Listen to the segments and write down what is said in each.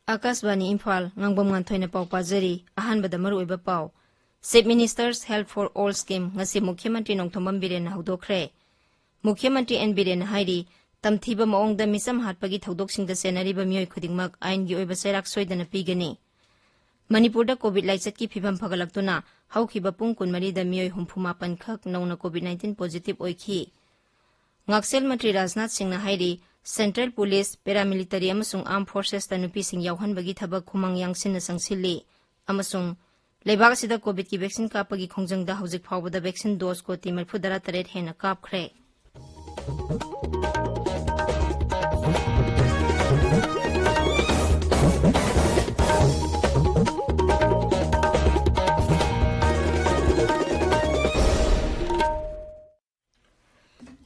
Akasbani Imphal Ngangbam Nganthoi na pau pajari ahanbada maruiba pau Chief Minister's Help for All Scheme ngasi Mukhyamantri Nongthombam Biren na haudokhre Mukhyamantri N Biren hairi tamthiba maongda misam hatpagi thodoksinda senariba miyoi khudingmak ain gi oiba sairak soidana pigani Manipurda COVID laichat ki phibam phagalaktuna haukhiba pung kunmari da miyoi humphuma pankhak nauna COVID-19 positive oikhi Ngaksel Mantri Rajnath Singh na hairi Central Police, Paramilitary amasung Armed Forces ta nupi sing yauhanbagi thabak khumang yangsin na sangsilli amasung leibak sida COVID ki vaccine kapagi khongjangda haujik phawbada vaccine dose ko ti 38 hena kapkhre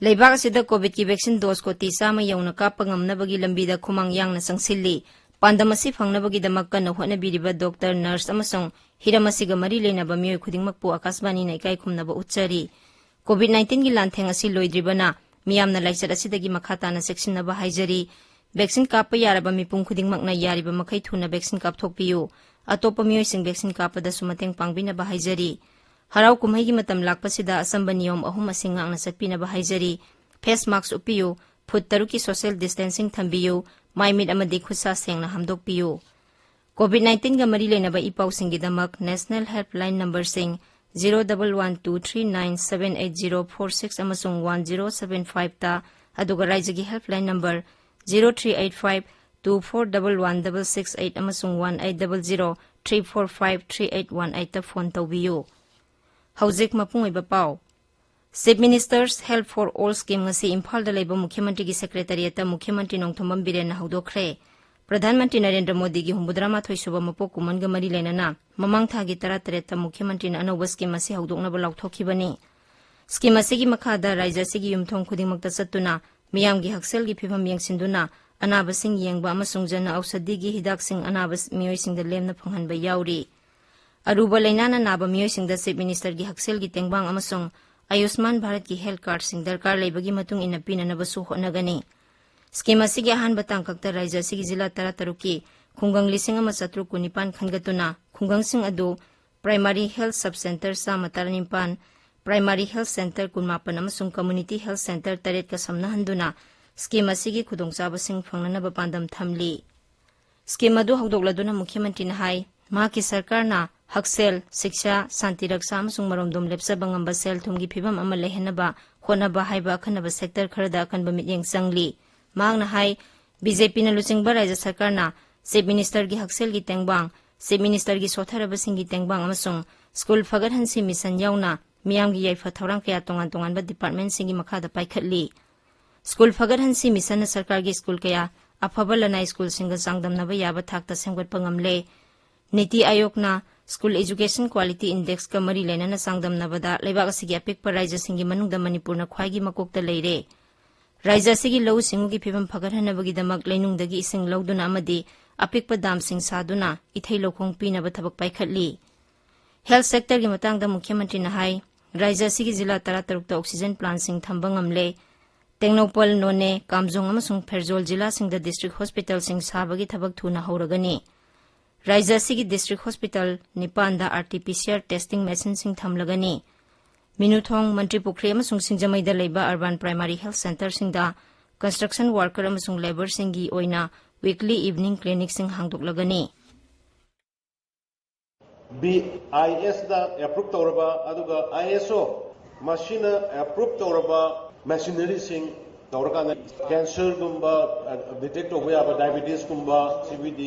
Leibak sida COVID ki vaccine dose ko ti sama yauna kapangamnabagi lambida khumang yang na sangsilli pandamasi phangnabagi damakka na honabiriba doctor nurse amasung hiramasiga mari leinaba miyoi khudingmakpu akasbani na ikai khumnaba uchari COVID-19 gi lantheng asi loidribana miyamna laichat asidagi makhata na sectionaba haijari vaccine kappa yaraba mipung khudingmakna yariba makhai thuna vaccine kapthokpiyu atopa miyoi sing vaccine kappada sumateng pangbinaba haijari Harau kumhai gi matam lakpasida asamba niyom ahum asing ang nasatpina bahaijari face mask upiyu phut taruki social distancing thambiyu maimit amadi khusa sengna hamdokpiyu COVID-19 ga mari lena ba ipaw singgidamak national helpline number sing 0123978046 amasung 1075 ta aduga raijagi helpline number 0385241168 amasung 1800345381 ta phone tawbiyu Haujik mapung iba pau Chief Minister's Help for All Scheme ngasi Imphal da leiba Mukhyamantri gi Secretariat ta Mukhyamantri Nongthombam Biren na haudokhre Pradhan Mantri Narendra Modi gi humbudrama thoisuba mapok kuman ga mari lenana mamang thagi 33 ta Mukhyamantri na anoba scheme asi haudokna ba laukthokibani scheme asi gi makhada raija sigi yumthong khudingmakta chattuna miyam gi haksel gi phibam yengsinduna anaba sing yengba amasung jana ausadi gi hidak sing anaba miyoi sing da lemna phanghanba yauri Aruba lainana naba miyoi sing da Chief Minister gi haksel gi tengbang amasung Ayushman Bharat ki health card sing darkar leibagi matung ina pinanaba su honagani scheme asigi ahanba tangkakta raija sigi jila 13 ki khungang lising ama satru kunipan khangatuna khungang sing adu primary health sub center sa matarnimpan primary health center kunmapan amasung community health center taret ka samnahanduna scheme asigi khudongchaba sing phangnanaba pandam thamli scheme adu hawdokladuna Mukhyamantri na hai मा की सरकार ना हक्सेल शिक्षा शांति रक्षा अमसुंग मरोमदोम लेप्सबा ngamba sel thumgi phibam ama lehenaba honaba haiba khanaba sector kharada kanba mityeng sangli magna hai BJP na luchingba raja sarkar na Chief Minister gi haksel gi tengbang Chief Minister gi sotharaba singi tengbang amasung school fagar hansi mission yauna miyam gi yaifa thorang kaya tongan tongan ba department singi makhada paikhatli school fagar hansi mission na sarkar gi school kaya afaba lana school singa jangdamnaba yaba thakta semgatpa ngamle Niti Ayog na School Education Quality Index ka mari lena na sangdam na bada laibak asigi apik pa raija singi manungda Manipur na khwaigi makokta leire. Raija sigi lau singu gi phibam phagarhana bagi damak leinungdagi ising lauduna amadi apik pa dam sing saduna ithai lokhong pina ba thabak paikhatli. Health sector gi matangda Mukhyamantri na hai raija sigi jila 13 ta oxygen plant sing thamba ngamle. Tengnopal None Kamjong amasung Pherzol jila singda district hospital sing sabagi thabak thuna hauragani. Raija sigi district hospital Nipanda RT-PCR testing machine sing thamlagani. Minuthong Mantri Pukri amasung Singjamai da leiba urban primary health center singda construction worker amasung labor singi oina weekly evening clinic sing hangdoklagani. BIS da approved tawraba aduga ISO machine approved tawraba machinery sing tawraka cancer gumba detect over aba diabetes gumba CVD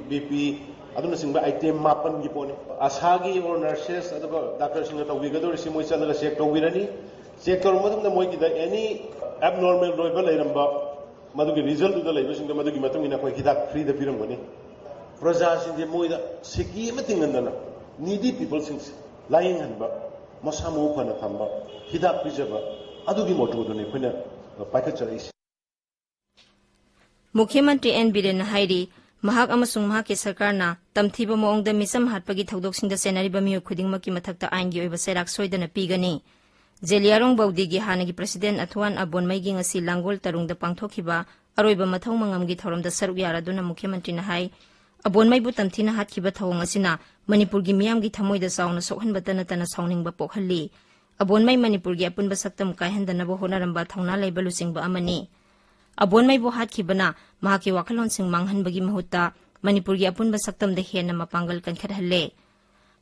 BP aduna singba item mapan gi pone asagi or nurses aduga doctor sing tawigado simoi chalaga check tawirani check karu madumda moi gi da any abnormal roiba leiramba madugi result da leiba singda madugi matung ina koi hidak free da piram gani praja sing moi da siki matingandana needy people sing lying hanba masamu phana thamba hidak pijaba adugi motu do ne phina Mukhyamantri N Biren hairi mahak amasung mahak ke sarkarna tamthiba moongda misam hatpagi thaudoksinda senariba miyo khudingmaki mathakta aingi oiba serak soidana pigani. Jeliarong Baudigi hanagi President Athuan Abonmaigi ngasi Langol Tarungda pangthokhiba aroiba mathau mangamgi thoramda saruk yaraduna Mukhyamantri na hai Abonmaibu tamthina hatkiba thawong asina Manipurgi miyamgi thamoida sauna sokhanbata natana sauningba pokhalli. Abonmai Manipurgi apunba saktam kaihandanaba honaramba thauna leiba lusingba amani. Abonmaibu hatkibana mahaki wakhalonsing manghanbagi mahutta Manipurgi apunba saktamda henna mapangal kankhathalle.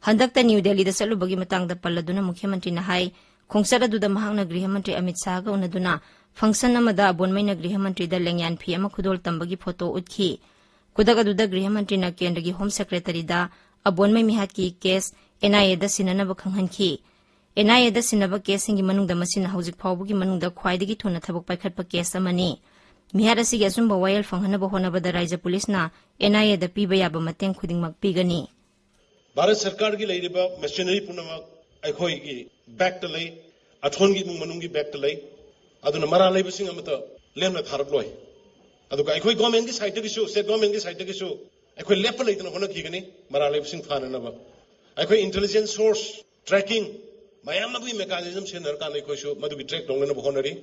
Handakta New Delhi da salubagi matangda palladuna Mukhyamantri na hai Khongsat aduda mahakna Griha Mantri Amit Shah ga unaduna function amada Abonmai na Griha Mantri da lengyan phi ama khudol tambagi photo utkhi. Kudak aduda Griha Mantri na Kendragi Home Secretary da Abonmai mihatki case NIA da sinanaba khanghanki. NIA da sinaba case singi manungda masina hauzik phawbugi manungda khwaidagi thuna thabak paikhatpa case amani. Mihat asigi asumba wayal fanghanaba honabada Raija Police na NIA da piba yaba mateng khudingmak pigani. Bharat Sarkar gi leiriba machinery punamak aikhoi gi back to lay athon gi manung gi back to lay aduna mara lay bising amata lemna tharap loi aduka aikhoi government gi side gi shu state government gi side gi shu aikhoi lep lay tana hona khigani mara lay bising phana na ba aikhoi intelligence source tracking mayam na bi mechanism se nar kan aikhoi shu madu gi track dongna ba honari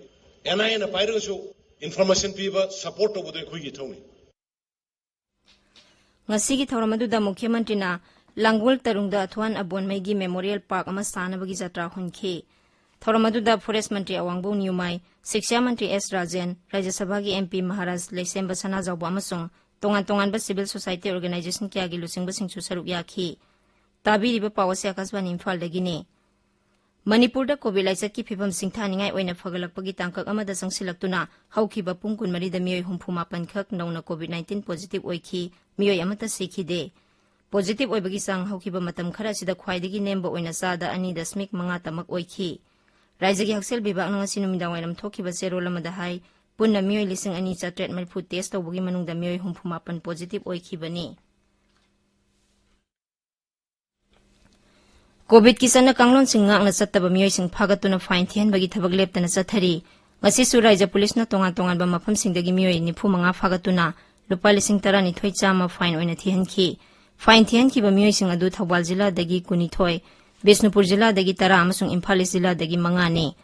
NIA na paira shu information piba support to bodai khoi gi thoni ngasi gi thoramadu da Mukhyamantri na Langol Tarungda Athuan Abonmaigi Memorial Park ama sanabagi jatra hunki. Thoramadu Forest Mantri Awangbu Nyumai, Shiksha Mantri S. Rajan, Rajya Sabha gi MP Maharaj Leisemba Sana Zawba amasung tongan-tongan ba civil society organization kya gi lusingba singsu saruk yakhi. Tabi riba pawase Akasbani Imphal dagini. Manipur da COVID laisat ki phibam singthaningai oina phagalakpagi tangkak amada sangsilaktuna haukiba pungkun marida miyoi humphuma pankhak nauna COVID-19 positive oikhi miyoi amata sikhide. Positive oibagi sang haukiba matam khara sida khwaidagi nemba oina sada 2.5 tamak oikhi. Raijagi haksel bibak nang sinumida wainam thokiba zero lamada hai punna miyoi 2,400 test tawbugi manungda miyoi humphuma positive oikhi bani. COVID kisana kanglon singak na sattaba miyoi sing phagatuna fine thian bagi thabak leptana sathari. Ngasi su Raija Police na tongan-tongan ba mafam singdagi miyoi 95 phagatuna lupa 12,000 chama fine oina thihanki. Fine thian ki ba miyoi sing adu Thawbal Jilla dagi Kunithoi, Bishnupur Jilla dagi 10 amasung Imphal Jilla dagi 5 ni.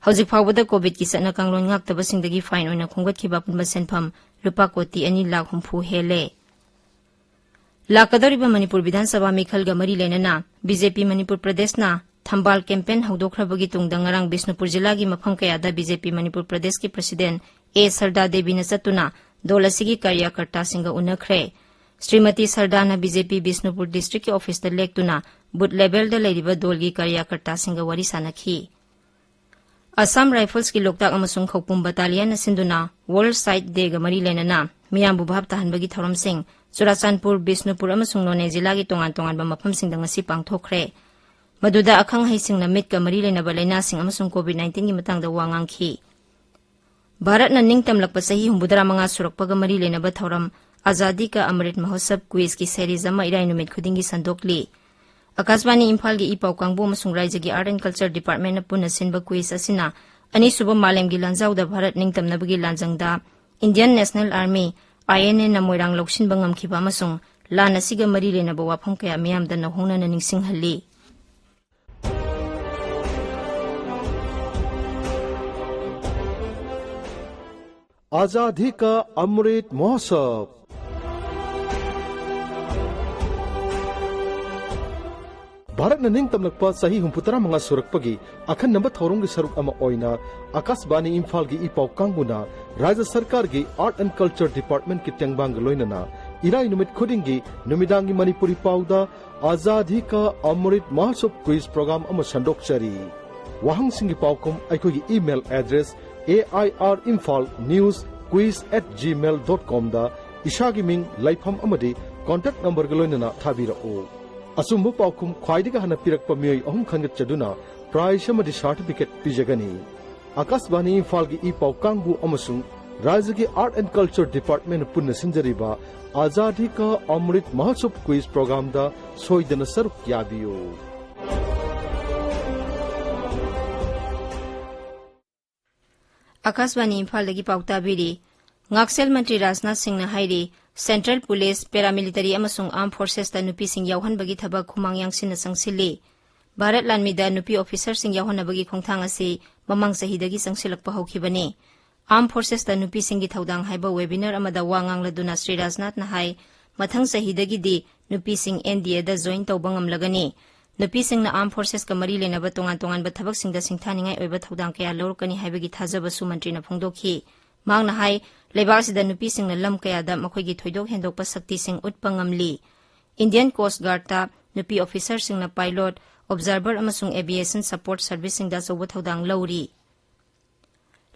Hauzik phawbada COVID ki satna kanglon ngaktaba singdagi fine oina khunggat ki ba punba senpham lupa koti 2 lakh humpu hele. Lakadoriba Manipur Vidhan Sabha Mikhal ga mari lenana BJP Manipur Pradesh na Thambal campaign haudokhrabagi tungda ngarang Bishnupur Jilla gi mafam kayada BJP Manipur Pradesh ki President A Sarda Devi na satuna dolasigi karyakarta singa unakhre. Srimati Sardana BJP Bishnupur District Office da lektuna booth level da leiriba dolgi karyakarta singa wari sanakhi. Assam Rifles ki Loktak amasung Khawpum Battalion na sinduna World Sight Day ga mari lenana miyambu bhab tahanbagi thoram sing Churachandpur Bishnupur amasung None Jilla gi tongan-tongan ba mafam sing da ngasi pangthokre. Maduda akhang haising na mit ga mari lenaba laina sing amasung COVID-19 gi matang da wangangki. Bharat na ningtamlakpa sahi 15 surakpaga mari lenaba thoram Azadi ka Amrit Mahotsav quiz ki series ama irai numit khudingi sandokli. Akasbani Imphal gi ipau kangbu amasung Raija gi Art and Culture Department na punna sinba quiz asina ani suba malem gi lanjau da Bharat ningtamnabagi lanjangda Indian National Army INA na moirang lokshin bangam khiba amasung lana siga mari lenaba wafam kaya miyam da nahongna na ningsinghalli. आजादी का अमृत महोत्सव भारत न निंगतमलकपा सही 65 सुरकपगी अखन्नब थौरंगी सरुक अमा ओइना आकाशवाणी इम्फाल गी इपाव कांगुना राज्य सरकार गी आर्ट एंड कल्चर डिपार्टमेंट की टेंगबांग लोइनना इराई नुमित खुदिंगी नुमिदांगी मणिपुरी पाउदा आजादी का अमृत महोत्सव क्विज प्रोग्राम अमा संडोकचरी वाहंग सिंगी पावकुम अखोगी email address airInfalnewsquiz@gmail.com da ishagi ming laifam amadi contact number galoinana thabirao asumbu paukum khwaidiga hana pirakpa miyoi ahum khangat chaduna prize amadi certificate pijagani akasbani Imphal gi ipau kangbu amasung rajya gi art and culture department punna sinjariba azadi ka amrit mahotsav quiz program da soidana saruk yabiyo Akasbani Imphal dagi pauta biri Ngaksel Mantri Rajnath Singh na hairi Central Police, Paramilitary amasung Armed Forces ta nupi sing yauhanbagi thabak khumang yangsin na sangsili. Bharat Lanmida nupi officer sing yauhanabagi khongthang asi mamang sahidagi sangsilakpa haukhibani. Armed Forces ta nupi singi thaudang haiba webinar amada wangang laduna Sri Rajnath na hai mathang sahidagi di nupi sing NDA da join tawbang amlagani. Nupi sing na Armed Forces ka mari lenaba tongan-tongan ba thabak sing da singthaningai oiba thaudang kaya lorkani haibagi thajaba su mantri na phongdokhi. Mang na hai Lebar sida nupi sing na lam kaya da makoigi thoidok hendokpa sakti sing utpa ngamli. Indian Coast Guard ta nupi officer sing na pilot, observer amasung aviation support service sing da sobo thaudang lauri.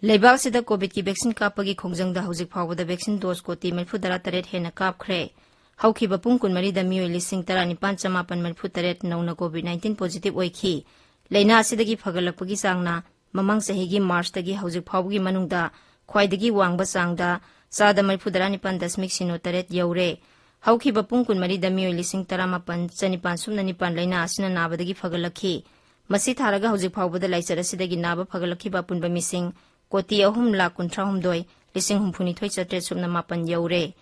Lebar sida COVID ki vaccine kapagi khongjang da hojik phawba da vaccine dose ko ti melphu dara taret hena kapkhre. Hauki bapung kun mari da mioi lising tara ni panchamapan melphu taret nauna COVID-19 positive oikhi. Leina asidagi phagalakpagi sangna mamang sahigi March tagi hojik phawgi manungda Khwaidagi wangba sangda sada marifudara nipan dasmik sino taret yaure. Hauki bapung kun mari da mioi lising taramapan chanipan sumna nipan laina asina nabadagi phagalakhi. Masi tharaga hojik phawbada laisar asidagi naba phagalakhi bapunba mising koti ahum la kuntra humdoi lising humphuni thoi chatre sumna mapan yaure.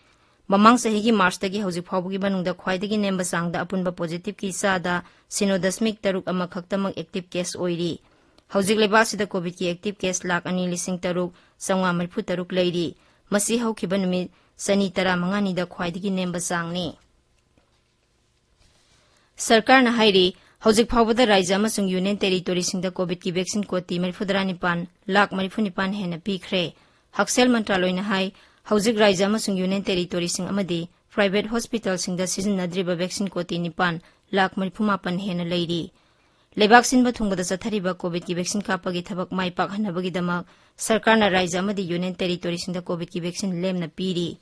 Mamang sahigi March tagi hojik phawbagi manungda khwaidagi nemba sangda apunba positive ki sada sino dasmik taruk ama khaktamak active case oiri. Hojik leba sida COVID ki active case lak ani lising taruk sangwa marfu taruk leiri. Masi haukiba numit sani tara mangani da khwaidagi nemba sangni. Sarkar na hairi hojik phawbada raija amasung union territory singda COVID ki vaccine koti marfudara nipan lak marifu nipan hena pikhre. Haksel mantraloy na hai hojik raija amasung union territory sing amadi private hospital singda sizinadriba vaccine koti nipan lak marifu mapan hena leiri. Lebak sinba thungbada chathariba COVID ki vaccine kapagi thabak mai pak hanabagi damak sarkar na raija amadi union territory singda COVID ki vaccine lemna piri.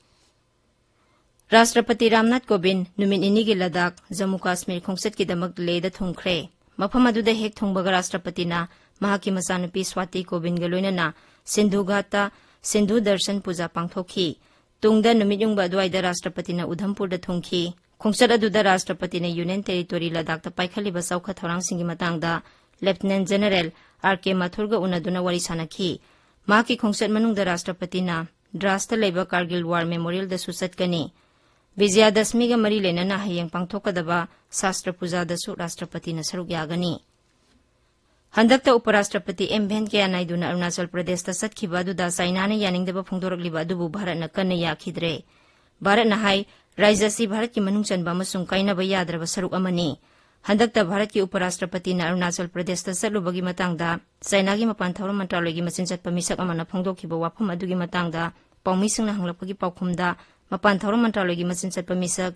Rashtrapati Ramnath Kovind numin inigi Ladakh Jammu Kashmir khongset ki damak leda thungkhre. Mafam aduda hek thungbaga Rashtrapati na mahaki masanupi Swati Kovind ga loinana Sindhu Ghata Sindhu Darshan Puja pangthokhi. Tungda numit yungba adwaida Rashtrapati na Udhampur da thungkhi. Khongset aduda Rashtrapati na Union Territory Ladakh ta paikhaliba saukha thorang singi matangda Lieutenant General R.K. Mathurga unaduna wari sanakhi. Mahaki khongset manungda Rashtrapati na Drasta leba Kargil War Memorial da susatkani. Vijayadashmi ga mari lenana hayang pangthokadaba Shastra Puja da su Rashtrapati na saruk yagani. Handakta Uparashtrapati M. Venkaiah Naidu na Arunachal Pradesh ta satkhiba aduda China na yaningdaba phongdorakliba adubu Bharat na kanna yakhidre. Bharat na hai Raijasi Bharat ki manung chanba amasung kainaba yadraba saruk amani. Handakta Bharat ki Uparashtrapati na Arunachal Pradesh ta satlubagi matangda China gi mapan thawram mantraloy gi machinchat pamisak amana phongdokhiba wafam adugi matangda paumising na hanglapagi paukhumda mapan thawram mantraloy gi machinchat pamisak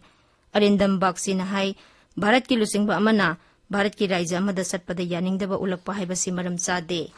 Arindam Bakshi na hai Bharat ki lusingba amana Bharat ki raija amada satpada yaningdaba ulakpa haibasi maram chade.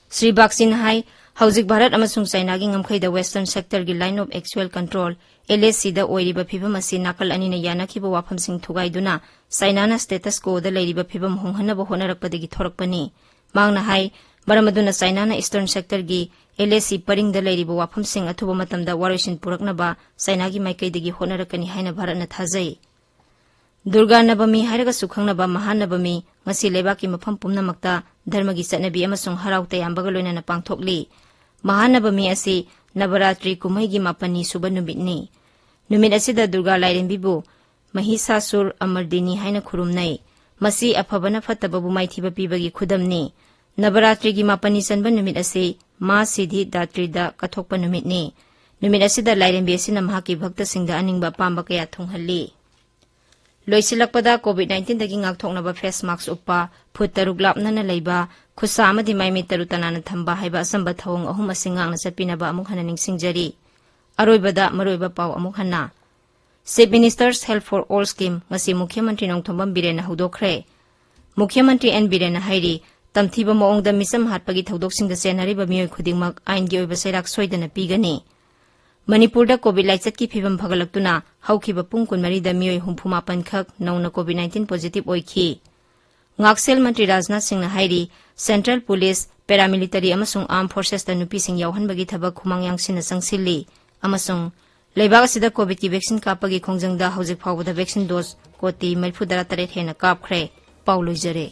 Sri Bakshi na hai Hauzik Bharat amasung China gi ngamkhaida Western Sector gi Line of Actual Control LAC da oiriba phibam asi nakal anina yanakhiba wafam sing thugaiduna China na status quo da leiriba phibam honghanaba honarakpadagi thorakpani. Mangna hai maramaduna China na Eastern Sector gi LAC paring da leiriba wafam sing athuba matamda waroisin puraknaba China gi maikaidagi honarakani haina Bharat na thajai. Durga Nabami hairaga sukhangnaba Mahanabami ngasi lebaki mafam pumnamakta dharmagi chatnabi amasung harau tayambaga loinana pangthokli. Mahanabami asi Navaratri kumaigi mapani suba numitni. Numit asida Durga lairembibu Mahisasur Amardini haina khurumnai. Masi afabana fatababu maithiba pibagi khudamni. Navaratri gi mapani sanba numit asi Ma Siddhi Datri da kathokpa numitni. Numit asida lairembi asina mahaki bhakta singda aningba pamba kaya thunghalli. Loisilakpada COVID-19 dagi ngakthoknaba face mask uppa phut taruk lapnana leiba khusa amadi maimi tarutanana thamba haiba asamba thawong ahum asingangna chapinaba amuk hana ningsingjari. Aroibada maroiba paw amuk hana. Chief Minister's Help for All scheme ngasi Mukhyamantri Nongthombam Birena hudokre. Mukhyamantri N Birena hairi tamthiba moongda misam hatpagi thodoksinga senariba miyoi khudingmak aingi oiba sairak soidana pigani. Manipur da COVID laichat ki phibam phagalaktuna haukiba pung kunmari da miyoi humphuma pankhak nauna COVID-19 positive oikhi. Ngaksel Mantri Rajnath Singh na hairi Central Police, Paramilitary amasung Armed Forces da nupi sing yauhanbagi thabak khumang yangsin na sangsilli amasung leibak asida COVID ki vaccine kapagi khongjangda hojik phawbada vaccine dose koti 74 hena kapkhre. Paulo Jare.